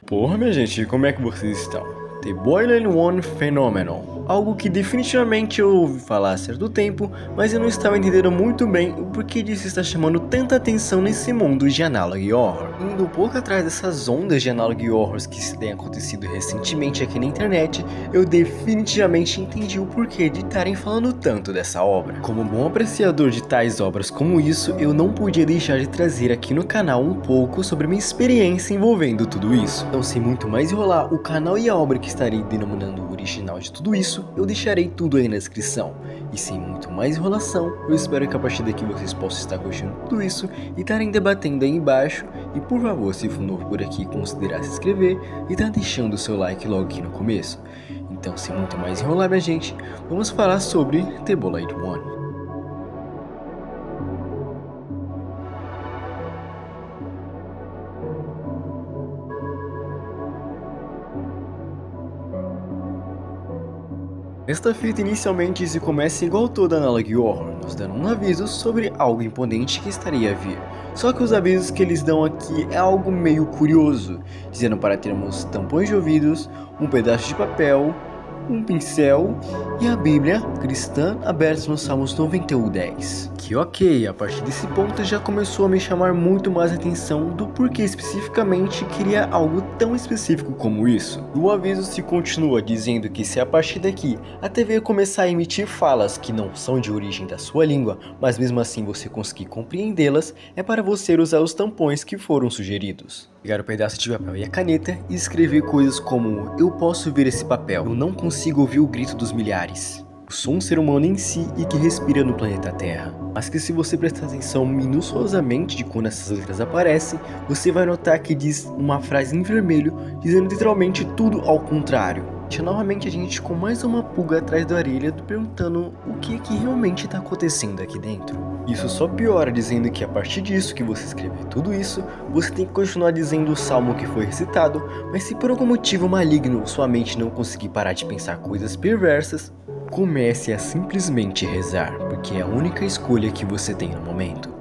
Porra, minha gente, como é que vocês estão? The Boiling One Phenomenon, algo que definitivamente eu ouvi falar há certo tempo, mas eu não estava entendendo muito bem o porquê disso está chamando tanta atenção nesse mundo de analog horror. Indo um pouco atrás dessas ondas de analog horrors que têm acontecido recentemente aqui na internet, eu definitivamente entendi o porquê de estarem falando tanto dessa obra. Como bom apreciador de tais obras como isso, eu não podia deixar de trazer aqui no canal um pouco sobre minha experiência envolvendo tudo isso. Então, sem muito mais enrolar, o canal e a obra que estarei denominando o original de tudo isso, eu deixarei tudo aí na descrição. E sem muito mais enrolação, eu espero que a partir daqui vocês possam estar curtindo tudo isso e estarem debatendo aí embaixo. E por favor, se for novo por aqui, considerar se inscrever e tá deixando o seu like logo aqui no começo. Então, sem muito mais enrolar, minha gente, vamos falar sobre The Boiling One. Esta fita inicialmente se começa igual toda analog horror, nos dando um aviso sobre algo imponente que estaria a vir. Só que os avisos que eles dão aqui é algo meio curioso, dizendo para termos tampões de ouvidos, um pedaço de papel, um pincel e a Bíblia cristã aberta no Salmos 91:10. Que ok, a partir desse ponto já começou a me chamar muito mais atenção do porquê especificamente queria algo tão específico como isso. O aviso se continua dizendo que se a partir daqui a TV começar a emitir falas que não são de origem da sua língua, mas mesmo assim você conseguir compreendê-las, é para você usar os tampões que foram sugeridos. Pegar o pedaço de papel e a caneta e escrever coisas como: eu posso ver esse papel, eu não consigo ouvir o grito dos milhares. Eu sou um ser humano em si e que respira no planeta Terra. Mas que se você prestar atenção minuciosamente de quando essas letras aparecem, você vai notar que diz uma frase em vermelho, dizendo literalmente tudo ao contrário. Deixa novamente a gente com mais uma pulga atrás da orelha, perguntando o que realmente está acontecendo aqui dentro. Isso só piora dizendo que a partir disso que você escrever tudo isso, você tem que continuar dizendo o salmo que foi recitado, mas se por algum motivo maligno sua mente não conseguir parar de pensar coisas perversas, comece a simplesmente rezar, porque é a única escolha que você tem no momento.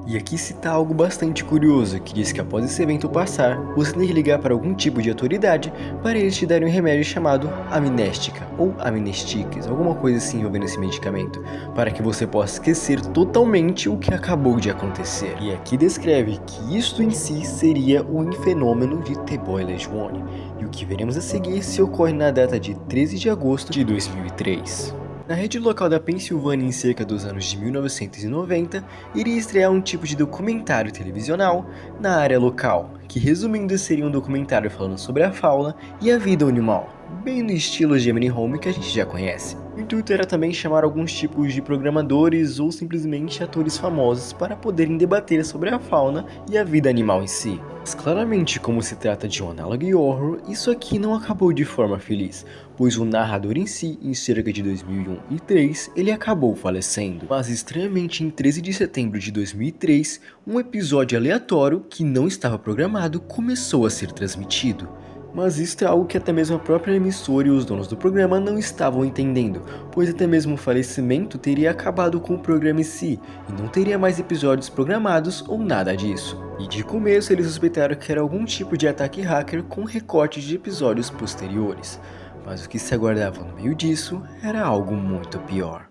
E aqui cita algo bastante curioso, que diz que após esse evento passar, você tem que ligar para algum tipo de autoridade para eles te darem um remédio chamado amnéstica, ou amnestiques, alguma coisa assim envolvendo esse medicamento, para que você possa esquecer totalmente o que acabou de acontecer. E aqui descreve que isto em si seria o fenômeno de The Boiling One, e o que veremos a seguir se ocorre na data de 13 de agosto de 2003. Na rede local da Pensilvânia em cerca dos anos de 1990, iria estrear um tipo de documentário televisional na área local, que resumindo seria um documentário falando sobre a fauna e a vida animal, bem no estilo Gemini Home que a gente já conhece. O intuito era também chamar alguns tipos de programadores ou simplesmente atores famosos para poderem debater sobre a fauna e a vida animal em si. Mas claramente, como se trata de um analog horror, isso aqui não acabou de forma feliz, pois o narrador em si, em cerca de 2001 e 2003, ele acabou falecendo. Mas estranhamente, em 13 de setembro de 2003, um episódio aleatório que não estava programado começou a ser transmitido. Mas isso é algo que até mesmo a própria emissora e os donos do programa não estavam entendendo, pois até mesmo o falecimento teria acabado com o programa em si, e não teria mais episódios programados ou nada disso. E de começo eles suspeitaram que era algum tipo de ataque hacker com recortes de episódios posteriores, mas o que se aguardava no meio disso era algo muito pior.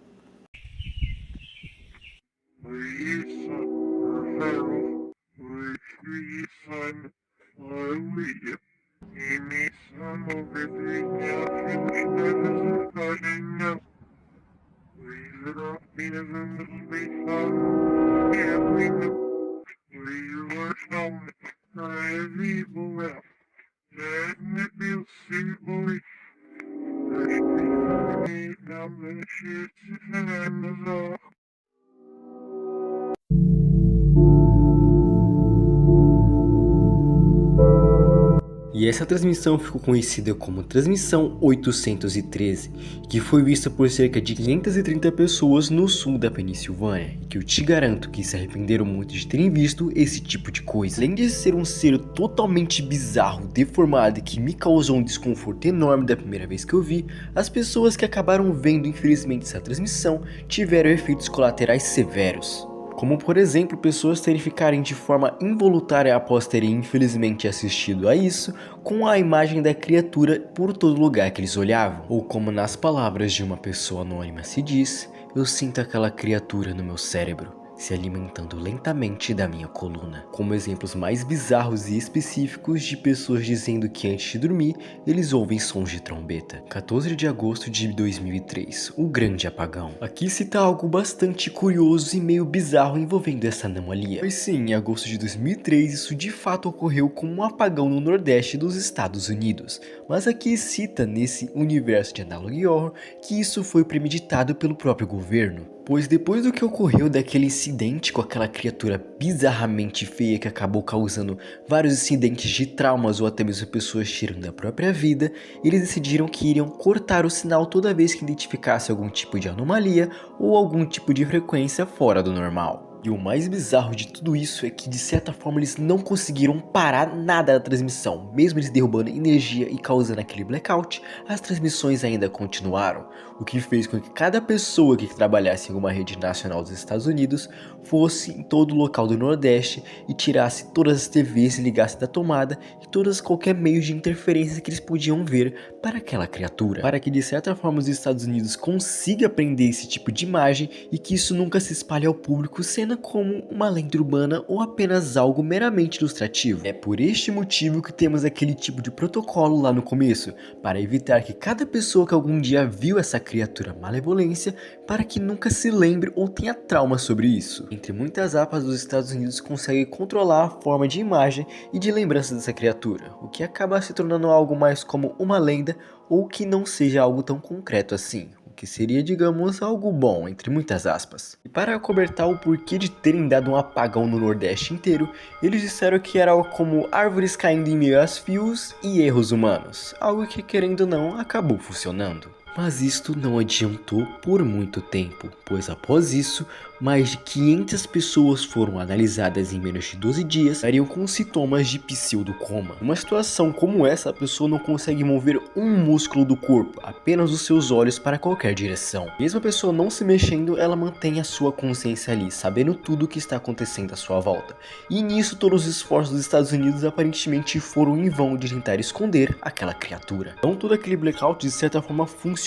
E essa transmissão ficou conhecida como Transmissão 813, que foi vista por cerca de 530 pessoas no sul da Pensilvânia, e que eu te garanto que se arrependeram muito de terem visto esse tipo de coisa. Além de ser um ser totalmente bizarro, deformado e que me causou um desconforto enorme da primeira vez que eu vi, as pessoas que acabaram vendo infelizmente essa transmissão tiveram efeitos colaterais severos. como por exemplo pessoas terrificarem de forma involuntária após terem infelizmente assistido a isso, com a imagem da criatura por todo lugar que eles olhavam, ou como nas palavras de uma pessoa anônima se diz, eu sinto aquela criatura no meu cérebro, se alimentando lentamente da minha coluna. Como exemplos mais bizarros e específicos de pessoas dizendo que antes de dormir, eles ouvem sons de trombeta. 14 de agosto de 2003, o grande apagão. Aqui cita algo bastante curioso e meio bizarro envolvendo essa anomalia. Pois sim, em agosto de 2003, isso de fato ocorreu com um apagão no nordeste dos Estados Unidos. Mas aqui cita nesse universo de Analog Horror que isso foi premeditado pelo próprio governo. Pois depois do que ocorreu daquele incidente com aquela criatura bizarramente feia que acabou causando vários incidentes de traumas ou até mesmo pessoas tirando a própria vida, eles decidiram que iriam cortar o sinal toda vez que identificasse algum tipo de anomalia ou algum tipo de frequência fora do normal. E o mais bizarro de tudo isso é que de certa forma eles não conseguiram parar nada da transmissão. Mesmo eles derrubando energia e causando aquele blackout, as transmissões ainda continuaram. O que fez com que cada pessoa que trabalhasse em uma rede nacional dos Estados Unidos fosse em todo o local do Nordeste e tirasse todas as TVs e ligasse da tomada e qualquer meio de interferência que eles podiam ver para aquela criatura. Para que de certa forma os Estados Unidos consiga prender esse tipo de imagem e que isso nunca se espalhe ao público, sendo como uma lenda urbana ou apenas algo meramente ilustrativo. É por este motivo que temos aquele tipo de protocolo lá no começo, para evitar que cada pessoa que algum dia viu essa criatura malevolência, para que nunca se lembre ou tenha trauma sobre isso. Entre muitas aspas, os Estados Unidos conseguem controlar a forma de imagem e de lembrança dessa criatura, o que acaba se tornando algo mais como uma lenda ou que não seja algo tão concreto assim. Que seria, digamos, algo bom, entre muitas aspas. E para acobertar o porquê de terem dado um apagão no Nordeste inteiro, eles disseram que era algo como árvores caindo em meio aos fios e erros humanos, algo que, querendo ou não, acabou funcionando. Mas isto não adiantou por muito tempo, pois após isso, mais de 500 pessoas foram analisadas em menos de 12 dias, estariam com sintomas de pseudocoma. Numa situação como essa, a pessoa não consegue mover um músculo do corpo, apenas os seus olhos para qualquer direção. Mesmo a pessoa não se mexendo, ela mantém a sua consciência ali, sabendo tudo o que está acontecendo à sua volta. E nisso todos os esforços dos Estados Unidos aparentemente foram em vão de tentar esconder aquela criatura. Então todo aquele blackout de certa forma funcionou,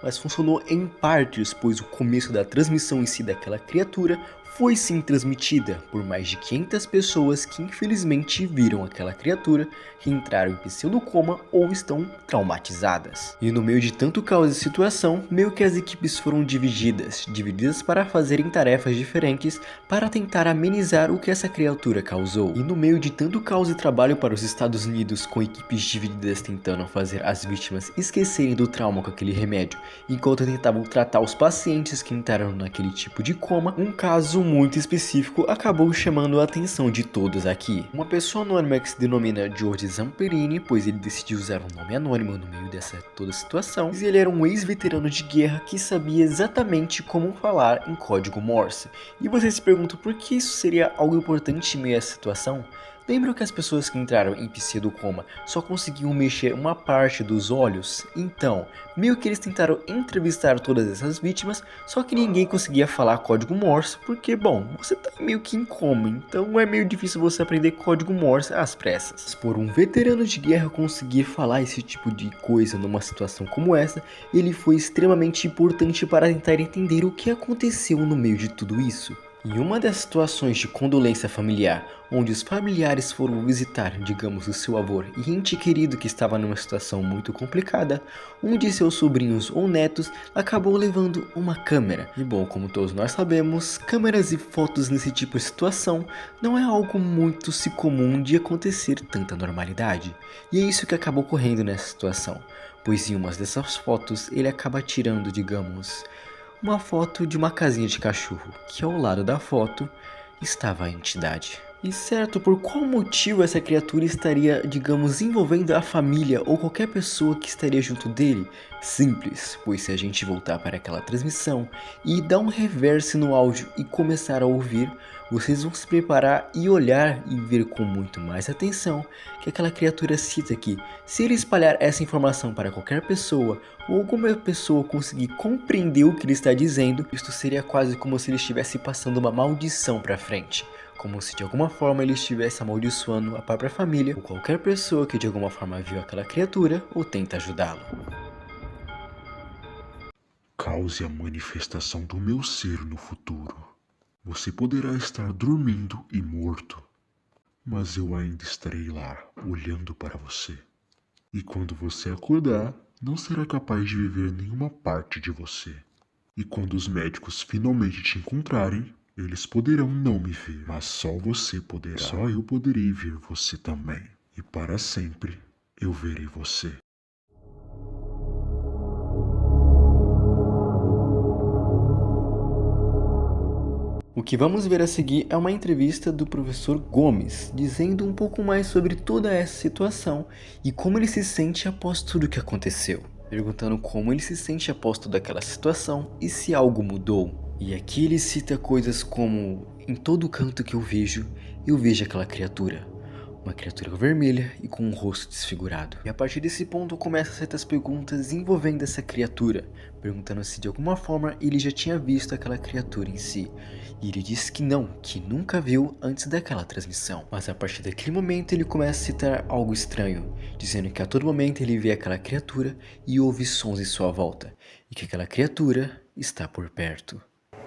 mas funcionou em partes, pois o começo da transmissão em si daquela criatura foi sim transmitida por mais de 500 pessoas que infelizmente viram aquela criatura, que entraram em pseudocoma ou estão traumatizadas. E no meio de tanto caos e situação, meio que as equipes foram divididas para fazerem tarefas diferentes para tentar amenizar o que essa criatura causou. E no meio de tanto caos e trabalho para os Estados Unidos, com equipes divididas tentando fazer as vítimas esquecerem do trauma com aquele remédio, enquanto tentavam tratar os pacientes que entraram naquele tipo de coma, um caso muito específico acabou chamando a atenção de todos aqui. Uma pessoa anônima que se denomina George Zamperini, pois ele decidiu usar um nome anônimo no meio dessa toda situação, e ele era um ex-veterano de guerra que sabia exatamente como falar em código Morse. E você se pergunta por que isso seria algo importante em meio a essa situação? Lembram que as pessoas que entraram em pseudocoma só conseguiam mexer uma parte dos olhos? Então, meio que eles tentaram entrevistar todas essas vítimas, só que ninguém conseguia falar código Morse, porque, bom, você tá meio que em coma, então é meio difícil você aprender código Morse às pressas. Por um veterano de guerra conseguir falar esse tipo de coisa numa situação como essa, ele foi extremamente importante para tentar entender o que aconteceu no meio de tudo isso. Em uma das situações de condolência familiar, onde os familiares foram visitar, digamos, o seu avô e ente querido que estava numa situação muito complicada, um de seus sobrinhos ou netos acabou levando uma câmera. E bom, como todos nós sabemos, câmeras e fotos nesse tipo de situação não é algo muito comum de acontecer tanta normalidade. E é isso que acabou ocorrendo nessa situação, pois em uma dessas fotos ele acaba tirando, digamos, uma foto de uma casinha de cachorro, que ao lado da foto estava a entidade. E certo, por qual motivo essa criatura estaria, digamos, envolvendo a família ou qualquer pessoa que estaria junto dele? Simples, pois se a gente voltar para aquela transmissão e dar um reverse no áudio e começar a ouvir, vocês vão se preparar e olhar e ver com muito mais atenção que aquela criatura cita que, se ele espalhar essa informação para qualquer pessoa ou alguma pessoa conseguir compreender o que ele está dizendo, isto seria quase como se ele estivesse passando uma maldição para frente. Como se de alguma forma ele estivesse amaldiçoando a própria família ou qualquer pessoa que de alguma forma viu aquela criatura ou tenta ajudá-lo. Cause a manifestação do meu ser no futuro. Você poderá estar dormindo e morto, mas eu ainda estarei lá, olhando para você. E quando você acordar, não será capaz de viver nenhuma parte de você. E quando os médicos finalmente te encontrarem, eles poderão não me ver, mas só você poderá. Só eu poderei ver você também. E para sempre, eu verei você. O que vamos ver a seguir é uma entrevista do professor Gomes, dizendo um pouco mais sobre toda essa situação e como ele se sente após tudo o que aconteceu. Perguntando como ele se sente após toda aquela situação e se algo mudou. E aqui ele cita coisas como: em todo canto que eu vejo aquela criatura. Uma criatura vermelha e com um rosto desfigurado. E a partir desse ponto começam certas perguntas envolvendo essa criatura, perguntando se de alguma forma ele já tinha visto aquela criatura em si. E ele diz que não, que nunca viu antes daquela transmissão. Mas a partir daquele momento ele começa a citar algo estranho, dizendo que a todo momento ele vê aquela criatura e ouve sons em sua volta, e que aquela criatura está por perto.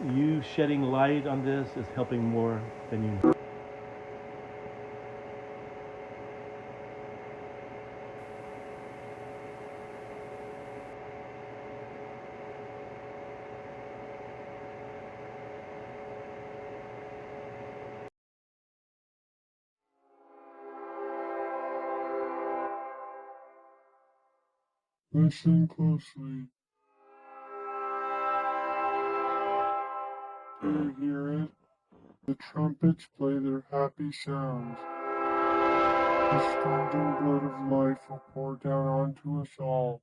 You shedding light on this is helping more than you know. Listen closely. Do you hear it? The trumpets play their happy sounds. The strengthened blood of life will pour down onto us all.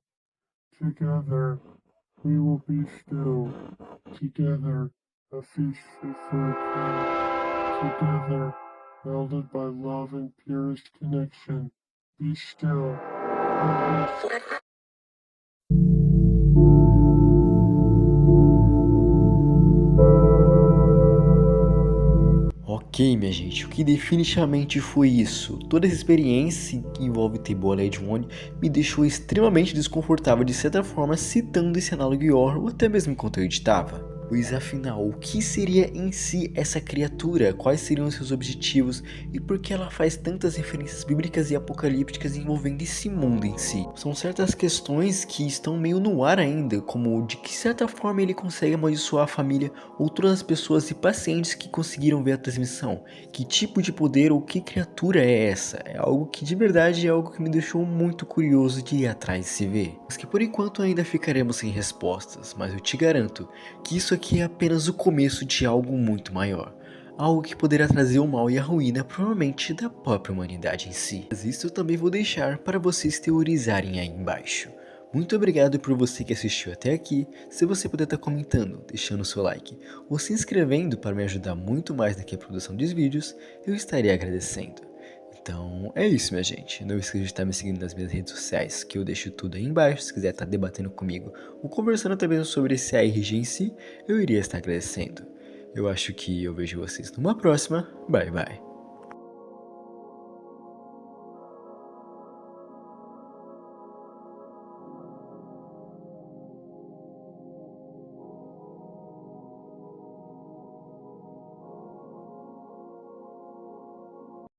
Together, we will be still. Together, a feast fit for a king. Together, melded by love and purest connection. Be still. And listen. Ok, minha gente, o que definitivamente foi isso? Toda essa experiência que envolve Table Legend 1 me deixou extremamente desconfortável de certa forma, citando esse análogo Yor, ou até mesmo enquanto eu editava. Pois afinal, o que seria em si essa criatura? Quais seriam seus objetivos? E por que ela faz tantas referências bíblicas e apocalípticas envolvendo esse mundo em si? São certas questões que estão meio no ar ainda, como de que certa forma ele consegue amaldiçoar a família ou todas as pessoas e pacientes que conseguiram ver a transmissão. Que tipo de poder ou que criatura é essa? É algo que de verdade é algo que me deixou muito curioso de ir atrás de se ver. Mas que por enquanto ainda ficaremos sem respostas, mas eu te garanto que isso aqui é apenas o começo de algo muito maior. Algo que poderá trazer o mal e a ruína provavelmente da própria humanidade em si. Mas isso eu também vou deixar para vocês teorizarem aí embaixo. Muito obrigado por você que assistiu até aqui. Se você puder estar comentando, deixando seu like ou se inscrevendo para me ajudar muito mais na produção dos vídeos, eu estaria agradecendo. Então é isso, minha gente. Não esqueça de estar me seguindo nas minhas redes sociais, que eu deixo tudo aí embaixo. Se quiser estar debatendo comigo ou conversando também sobre esse ARG em si, eu iria estar agradecendo. Eu acho que eu vejo vocês numa próxima. Bye, bye.